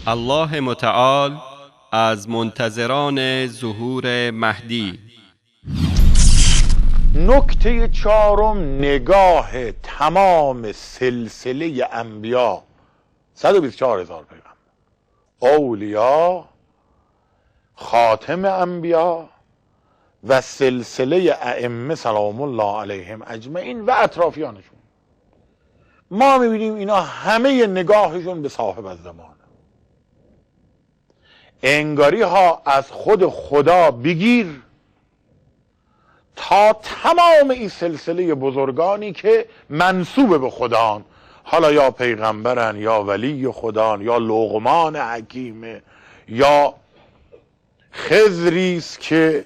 الله متعال از منتظران ظهور مهدی. نکته چهارم، نگاه تمام سلسله انبیا، 124,000 پیغمبر، اولیا، خاتم انبیا و سلسله ائمه سلام الله علیهم اجمعین و اطرافیانشون. ما میبینیم اینا همه نگاهشون به صاحب الزمان، انگاری ها از خود خدا بگیر تا تمام این سلسله بزرگانی که منسوب به خدان، حالا یا پیغمبرن یا ولی خدان یا لقمان حکیمه یا خضریست که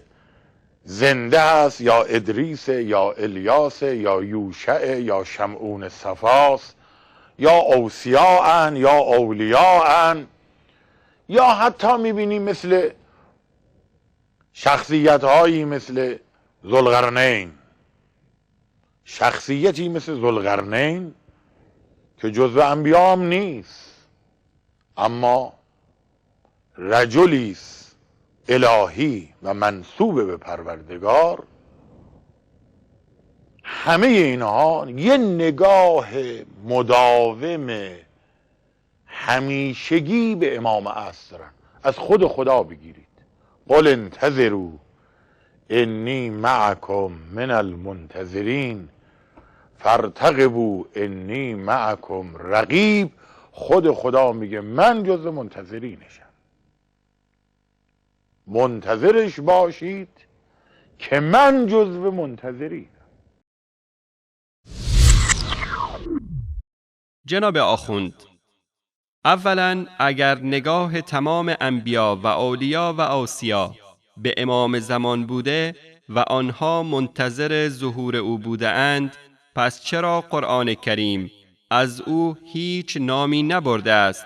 زنده است یا ادریس یا الیاس یا یوشع یا شمعون صفاست یا اوصیاءن یا اولیاءن، یا حتی میبینیم مثل شخصیت هایی مثل ذوالقرنین، شخصیتی مثل ذوالقرنین که جزو انبیا هم نیست اما رجلیست الهی و منسوب به پروردگار. همه اینها یه نگاه مداوم همیشگی به امام عصر دارن. از خود خدا بگیرید، قل انتظروا انی معکم من المنتظرین فارتقبوا انی معکم رقیب. خود خدا میگه من جز منتظرینشم، منتظرش باشید که من جزو منتظرینم. جناب آخوند، اولا اگر نگاه تمام انبیا و اولیا و اوصیا به امام زمان بوده و آنها منتظر ظهور او بوده اند، پس چرا قرآن کریم از او هیچ نامی نبرده است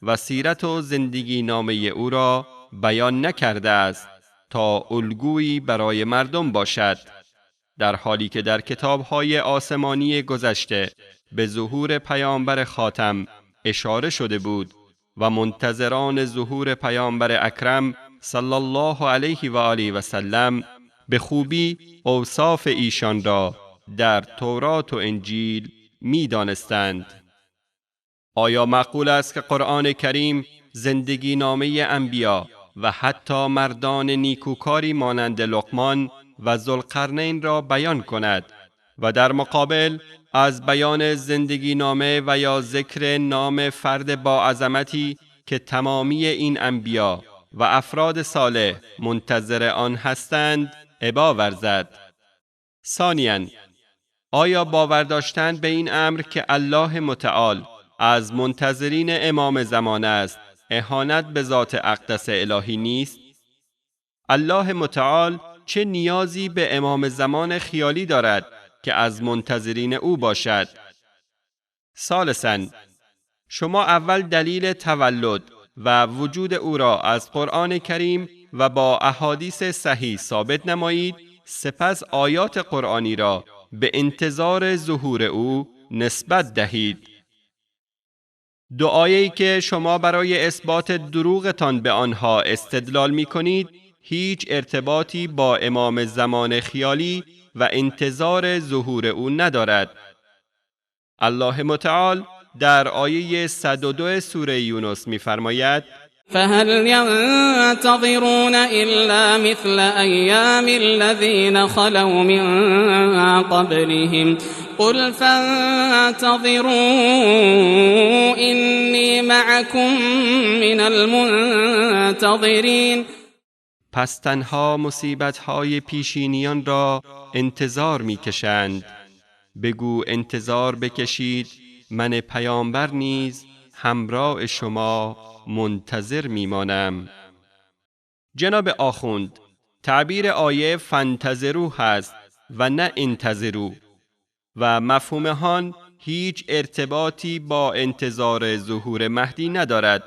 و سیرت و زندگی نامه او را بیان نکرده است تا الگویی برای مردم باشد، در حالی که در کتاب‌های آسمانی گذشته به ظهور پیامبر خاتم اشاره شده بود و منتظران ظهور پیامبر اکرم صلی الله علیه و آله و سلم به خوبی اوصاف ایشان را در تورات و انجیل می دانستند. آیا معقول است که قرآن کریم زندگی نامه انبیا و حتی مردان نیکوکاری مانند لقمان و ذوالقرنین را بیان کند و در مقابل از بیان زندگی نامه و یا ذکر نام فرد با عظمتی که تمامی این انبیا و افراد صالح منتظر آن هستند ابا ورزد؟ ثانیاً، آیا باور داشتن به این امر که الله متعال از منتظرین امام زمان است اهانت به ذات اقدس الهی نیست؟ الله متعال چه نیازی به امام زمان خیالی دارد که از منتظرین او باشد؟ ثالثاً، شما اول دلیل تولد و وجود او را از قرآن کریم و با احادیث صحیح ثابت نمایید، سپس آیات قرآنی را به انتظار ظهور او نسبت دهید. دو آیه‌ای که شما برای اثبات دروغتان به آنها استدلال می کنید هیچ ارتباطی با امام زمان خیالی و انتظار ظهور او ندارد. الله متعال در آیه 102 سوره یونس می فرماید: فهل ينتظرون إلا مثل أيام الذين خلوا من قبلهم قل فانتظروا إني معكم من المنتظرين. پس تنها مصیبت‌های پیشینیان را انتظار می‌کشند. بگو انتظار بکشید، من پیامبر نیز همراه شما منتظر میمانم. جناب آخوند، تعبیر آیه فانتظروا هست و نه انتظروا و مفهوم آن هیچ ارتباطی با انتظار ظهور مهدی ندارد،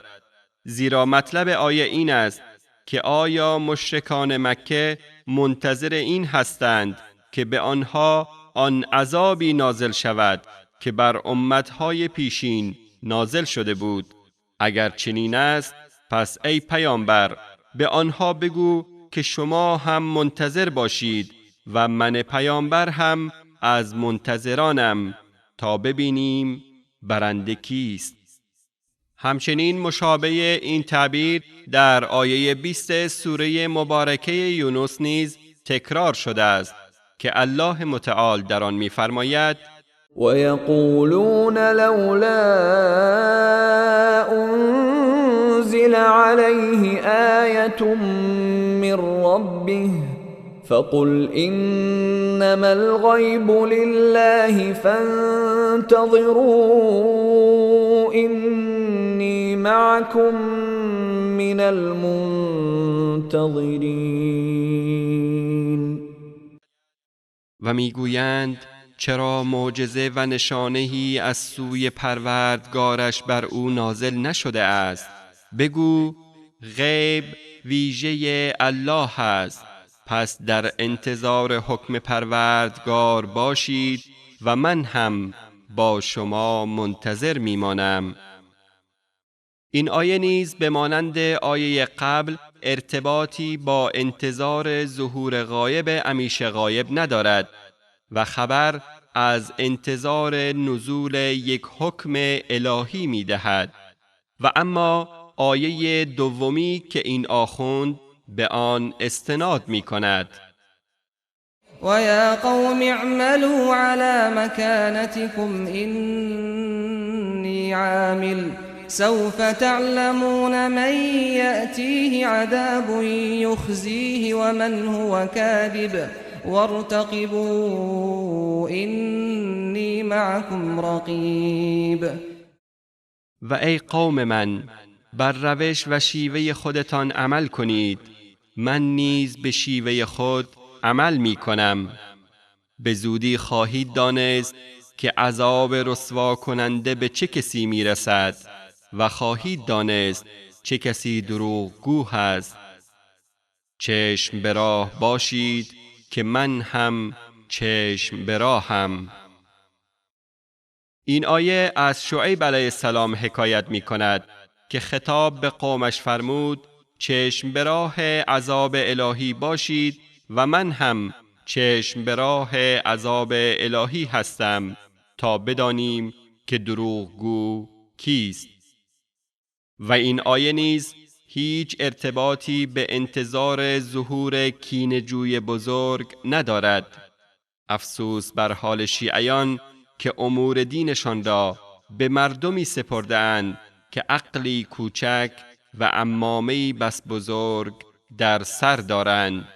زیرا مطلب آیه این است که آیا مشرکان مکه منتظر این هستند که به آنها آن عذابی نازل شود که بر امتهای پیشین نازل شده بود اگر چنین است پس ای پیامبر به آنها بگو که شما هم منتظر باشید و من پیامبر هم از منتظرانم تا ببینیم برنده کیست. همچنین مشابه این تعبیر در آیه 20 سوره مبارکه یونس نیز تکرار شده است که الله متعال در آن می‌فرماید: وَيَقُولُونَ لَوْلَا أُنزِلَ عَلَيْهِ آيَةٌ مِّن رَّبِّهِ فَقُلْ إِنَّمَا الْغَيْبُ لِلَّهِ فَانتَظِرُوا إِنِّي مَعَكُم مِّنَ الْمُنتَظِرِينَ. و میگویند چرا معجزه و نشانه‌ای از سوی پروردگارش بر او نازل نشده است؟ بگو غیب ویژه الله است، پس در انتظار حکم پروردگار باشید و من هم با شما منتظر میمانم. این آیه نیز به مانند آیه قبل ارتباطی با انتظار ظهور غایب همیشه غایب ندارد و خبر از انتظار نزول یک حکم الهی می دهد. و اما آیه دومی که این آخوند به آن استناد می کند: وَيَا قَوْمِ اعْمَلُوا عَلَى مَكَانَتِكُمْ إِنِّي عَامِلٌ سَوْفَ تَعْلَمُونَ مَنْ يَأْتِيهِ عَذَابٌ يُخْزِيهِ وَمَنْ هُوَ كَاذِبٌ وَارْتَقِبُوا إِنِّي مَعَكُمْ رَقِیبٌ. و ای قوم من، بر روش و شیوه خودتان عمل کنید، من نیز به شیوه خود عمل می کنم. به زودی خواهید دانست که عذاب رسوا کننده به چه کسی می رسد و خواهید دانست چه کسی دروغگو هست. چشم به راه باشید که من هم چشم به راهم. این آیه از شعیب علیه السلام حکایت می کند که خطاب به قومش فرمود چشم به راه عذاب الهی باشید و من هم چشم به راه عذاب الهی هستم تا بدانیم که دروغگو کیست. و این آیه نیز هیچ ارتباطی به انتظار ظهور کینه‌جوی بزرگ ندارد. افسوس بر حال شیعیان که امور دینشان را به مردمی سپرده‌اند که عقلی کوچک و عمامه‌ای بس بزرگ در سر دارند.